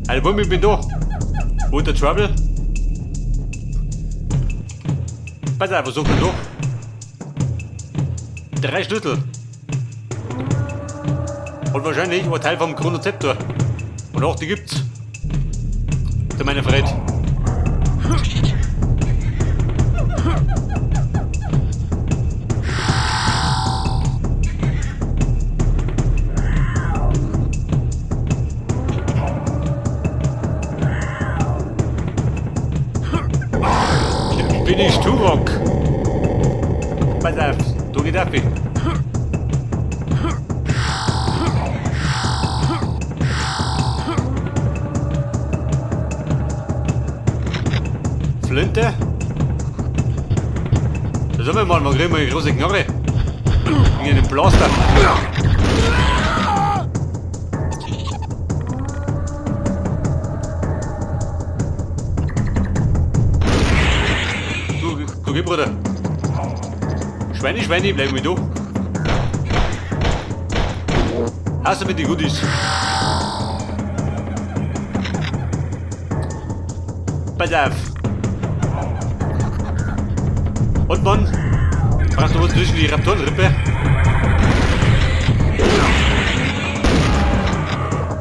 Album, ich bin da. Wo ist der Trouble? Pass auf, was sucht man da? 3 Schlüssel. Und wahrscheinlich ein Teil vom Chronozeptor. Und auch die gibt's. Zu meiner Fred. Bin ich Turok. Pass auf, du geht ab. Flinte? Da sagen wir mal, man kriegt mal eine große Knarre. Wie einen Blaster. Du geh, Bruder. Schweini, bleib mit du. Außer mit den Goodies. Pass auf. Und Mann, brauchst du was zwischen die Raptorenrippe?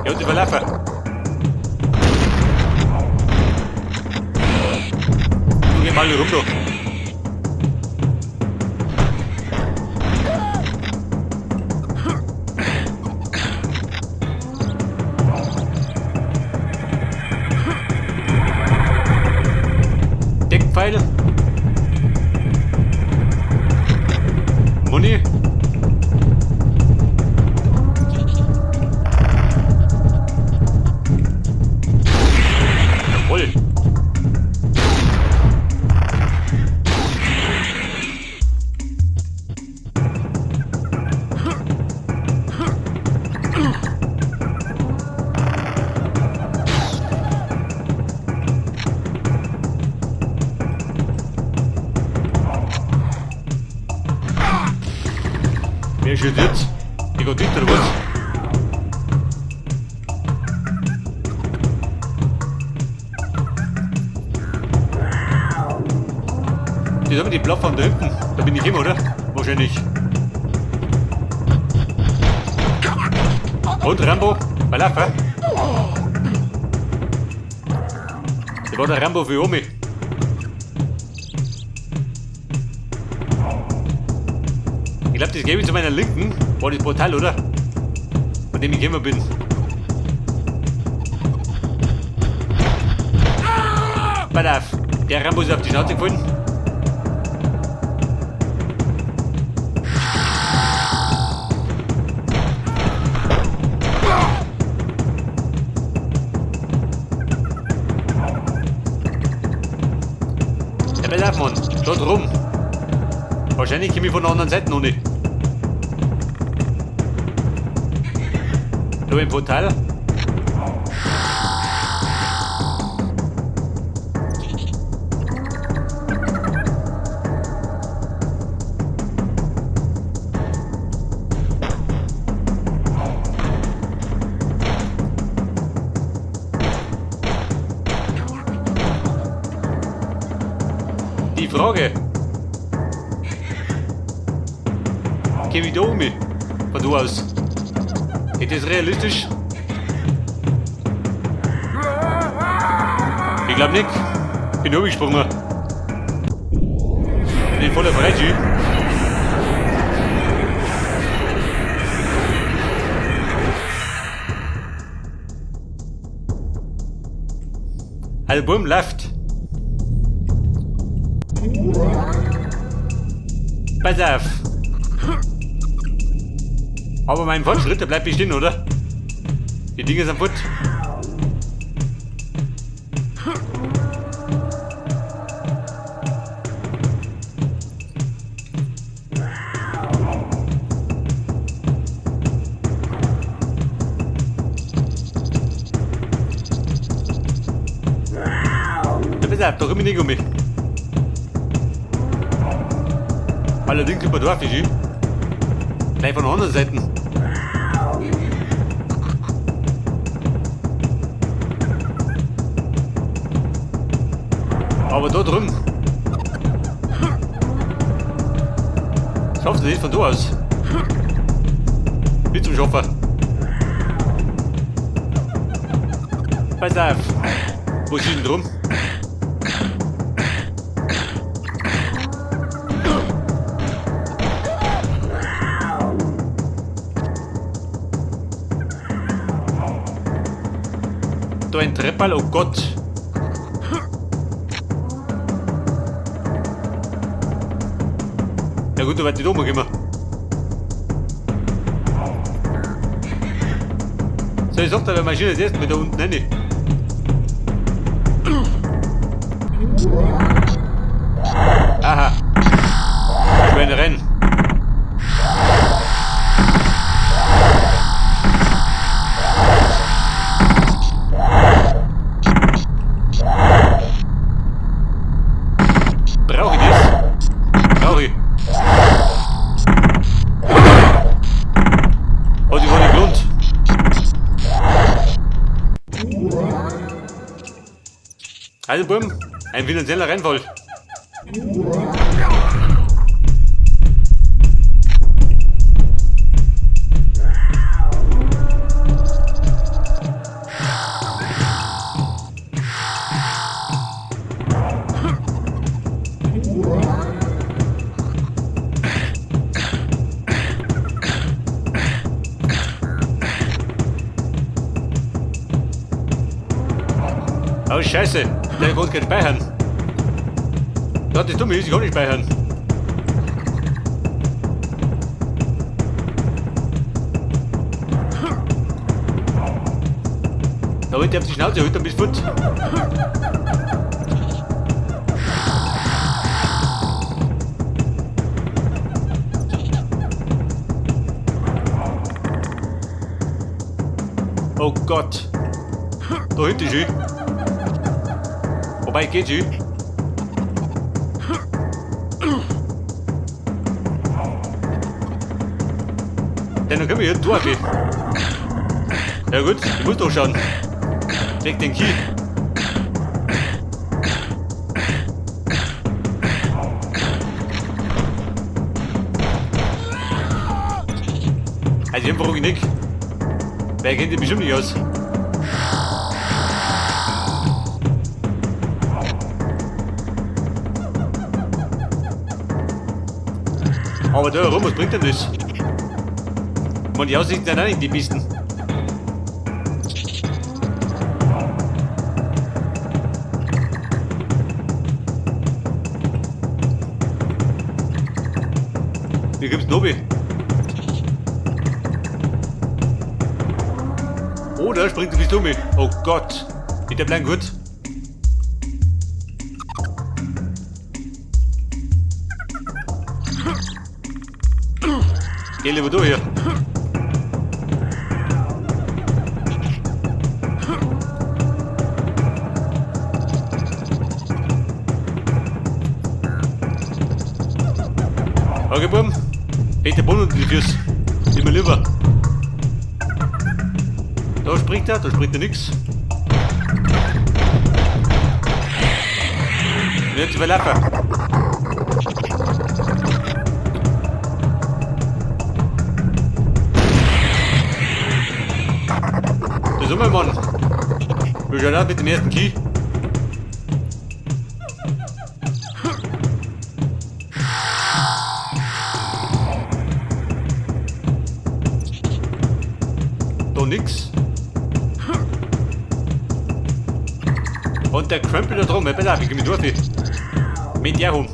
Ja, und die Verlaufen. Du geh mal rum, du. Deckpfeil. Muni. Jawohl. Wer ist jetzt? Ich geh dichter, oder was? Die haben die Plattform da hinten. Da bin ich immer, oder? Wahrscheinlich. Und Rambo? Balaffa? Da war der Rambo für Omi. Ich glaube, das gebe ich zu meiner Linken. War das Portal, oder? Von dem ich gekommen bin. Pass auf, der Rambo ist auf die Schnauze gefallen. Ja, pass auf, Mann. Dort rum. Wahrscheinlich komme ich von der anderen Seite noch nicht. Da im Portal. Die Frage. Geh wieder um mich. Von du aus. Ist das realistisch? Ich glaub nicht. Bin umgesprungen. Bin in voller Freitschieb. Album läuft. Pass auf. Aber mein Fortschritt, der bleibt bestehen, oder? Die Dinge sind futsch. Ja, pass auf, da komm ich nicht um mich. Allerdings über Dorf ist ich. Gleich von der anderen Seite. Aber da drüben. Schaffst du nicht von da aus. Nicht zum Schaffen. Pass auf. Wo ist denn drum? Da ein Treppal, oh Gott. Ja gut, da wird nicht oben gehen. So, ich sag dir, wenn Maschine ist erst mit da unten rein. Aha. Schweine rennen. Brauche ich das? Brauche ich. Hat sich gar nicht gelohnt. Also Buben, ein finanzieller Reinfall. Oh Scheiße, der kann kein speichern. Ja, das Dumme ist, ich kann nicht speichern. Da wollte ich auf die Schnauze halten und bis fort. Oh Gott. Da hinten ist sie. Wobei, geht sie. Dann können wir hier durch. Ja gut, ich muss doch schauen. Weg den Kiel. Also einfach ruhig nicht. Wer kennt die bestimmt nicht aus. Aber da herum, was bringt denn das? Und die Aussichten sind auch nicht die besten. Wie gibt's Nobi? Oh, da springt die Pistole. Oh Gott. Geht der Plan gut? Geh lieber durch hier. Okay, Buben. Bitte Boden unter die Füße. Immer lieber. Da springt er nix. Nicht überlaufen. Das ist mein Mann. Wir schauen auch mit dem ersten Key. Da nix. Und der Krempel da drum, ich geh mit durch. Mit der rum.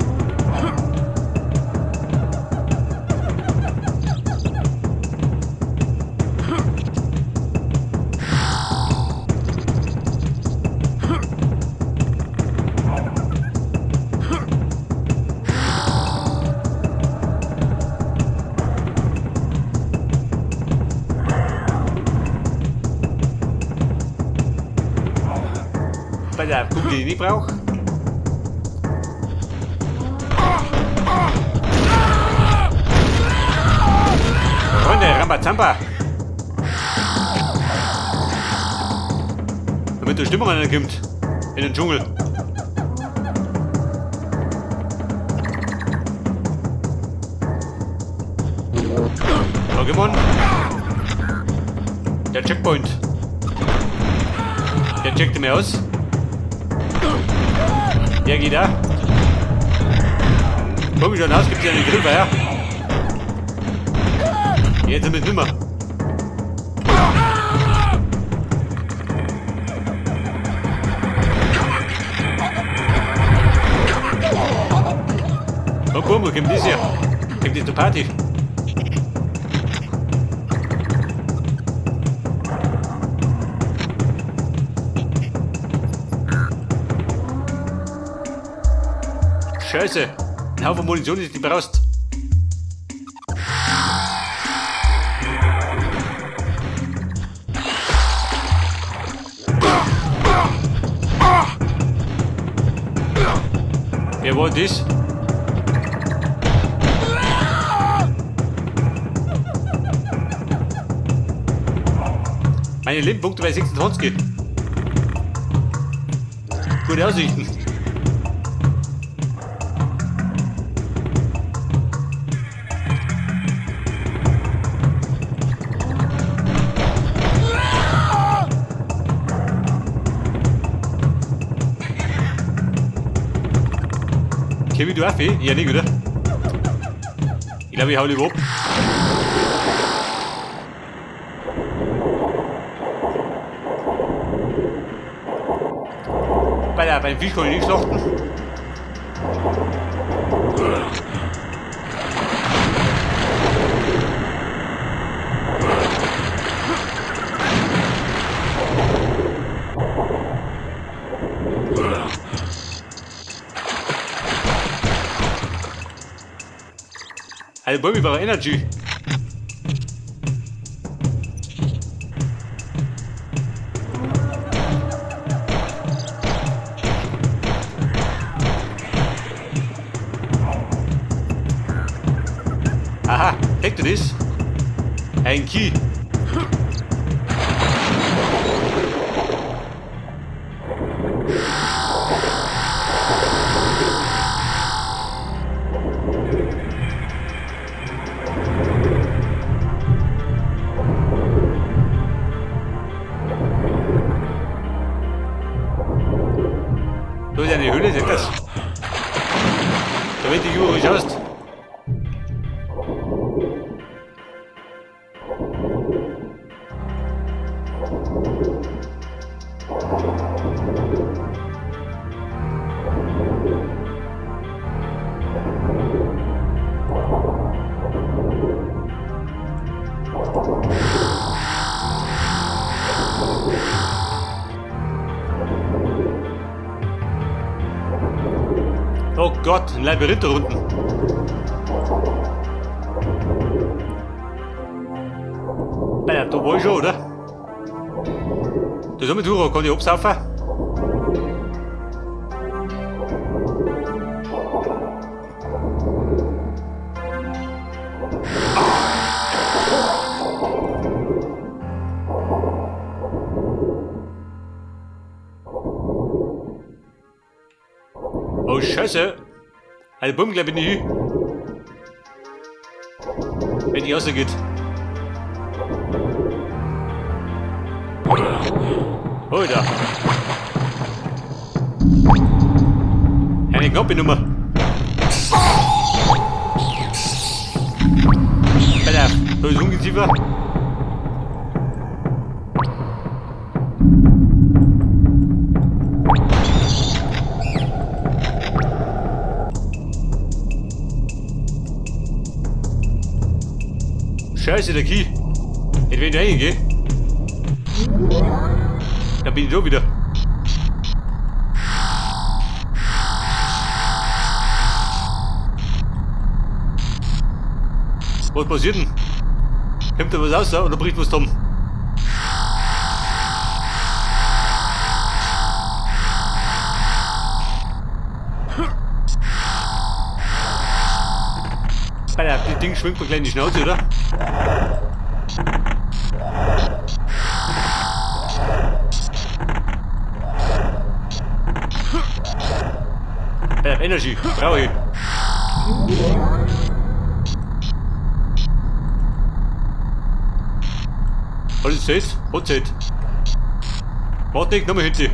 Bei der Kugel, die ich nicht brauche. Freunde, Rambazamba! Damit die Stimmung reinkommt in den Dschungel. come on. Der Checkpoint. Der checkt mir aus. Der geht da. Komm schon aus, gibt's ja einen Grill, ja? Jetzt sind wir nimmer. Komm, wo kommt das her? Kommt das zur Party? Scheiße, ein Haufen Munition, die du brauchst. Wer war das? Meine Lebenpunkte bei 26. Gute Aussichten. Kevin, du auch weh? Ja, nicht, oder? Ich glaube, ich hau lieber ab. Beim Fisch kann ich nicht schlachten. Also, Bäume brauchen Energy. Aha, denkt ihr das? Ein Key. So ist eine Höhle, seht ihr das? Damit die Uhr schaust. Oh Gott, ein Labyrinth da unten. Naja, da war ich schon, oder? Da sind wir durch, kann ich absaufen? Oh Scheiße! Eine Bombe gleich bin ich hin. Wenn die rausgeht. Oh da! Eine Knoppennummer. Alter, da ist Ungeziefer. Scheiße, der Key. Hätte wenn ich da hingehe. Dann bin ich da wieder. Was passiert denn? Kommt da was raus oder bricht was zusammen? Das Ding schwingt mir gleich in die Schnauze, oder? Energy, brauche ich. Alles Zeit? Hotzeit. Warte nicht, nochmal hinten.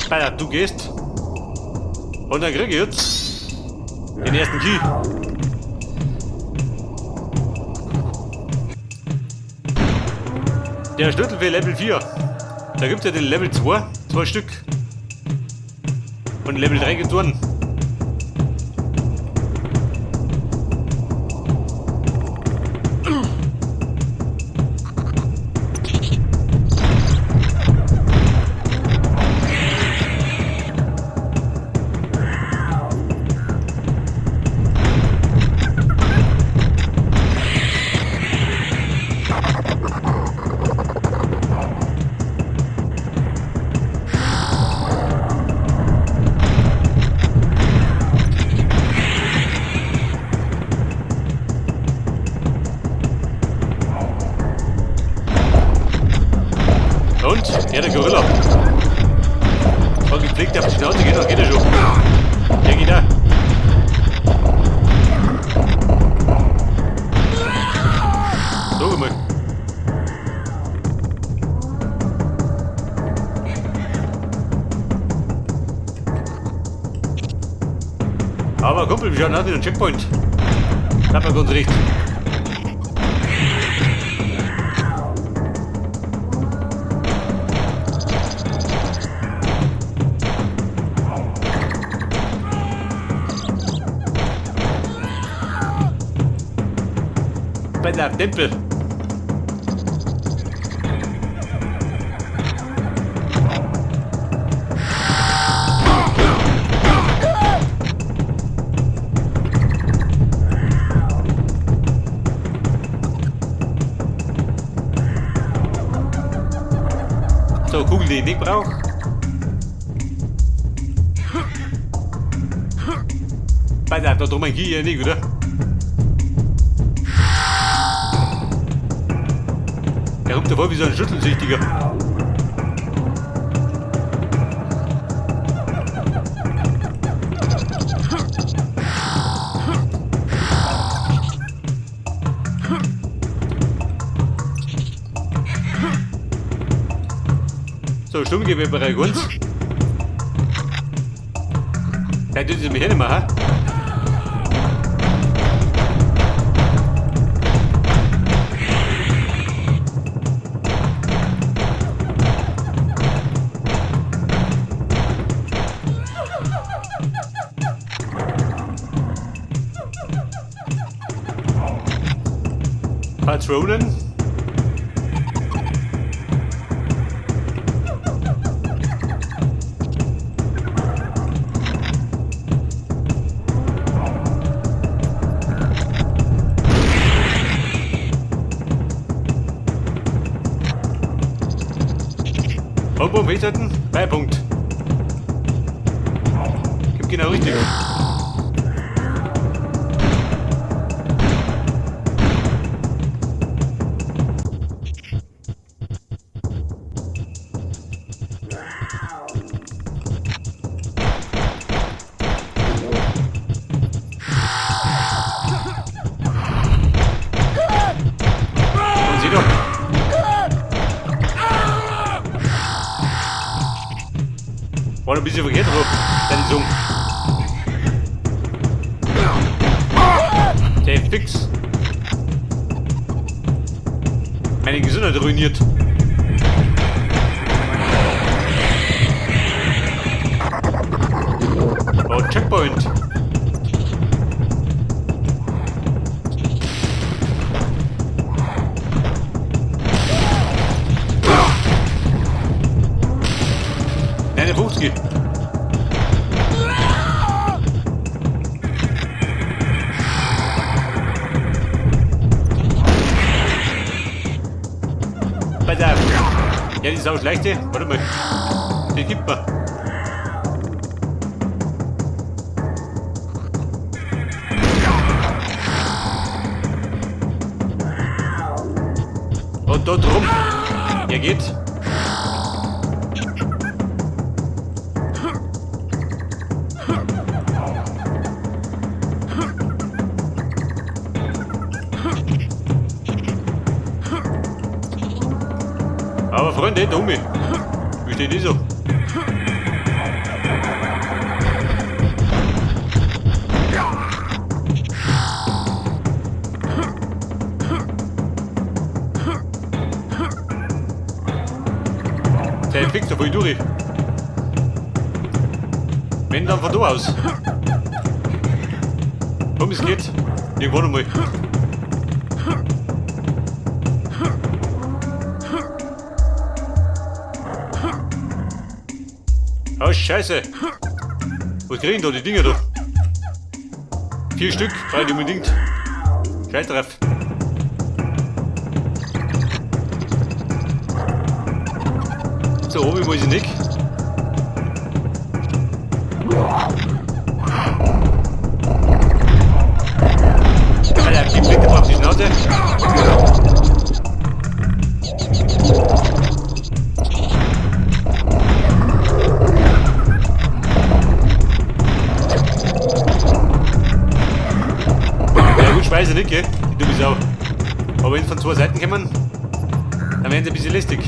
Alter, du gehst. Und dann krieg ich jetzt den ersten Key. Der Schlüssel für Level 4. Da gibt es ja den Level 2, 2 Stück. Und Level 3 gibt's einen. Und? Ja, der Gorilla. Und gepflegt auf die Schnauze geht, dann geht er schon. Der geht da. So mal. Aber Kumpel, wir schauen nach den Checkpoint. Das war ganz recht. Bei der Tempel. So, Kugel, die ich nicht brauche. Bei der, da drum ein Key nicht, oder? Der ruft davor wie so ein Schüttelsichtiger. So, Stimmgewebe uns. Da tut sie mich hin machen. Patronen. Irgendwo im Wesentlichen, Beipunkt. Gibt genau richtig. War ein bisschen verkehrt drauf, deine Zunge. Der ist fix. Meine Gesundheit ruiniert. Oh, Checkpoint. Nein, der 50. Pass auf. Ja, die Sau schlechte. Warte mal. Den gibt man. dort rum. Er geht. Aber Freunde, da um mich. Wie steht die so? Der fliegt doch voll durch. Wenn dann von da aus. Komm, es geht. Irgendwann einmal. Oh, Scheiße. Was kriegen da die Dinger da? 4 Stück, brauche ich unbedingt. Scheißtreff. So, oben muss ich nicht. Alter, die fliegt auf die Schnauze. Ja gut, speise nicht, gell? Die dumme Sau. Aber wenn von 2 Seiten kommen, dann werden sie ein bisschen lästig.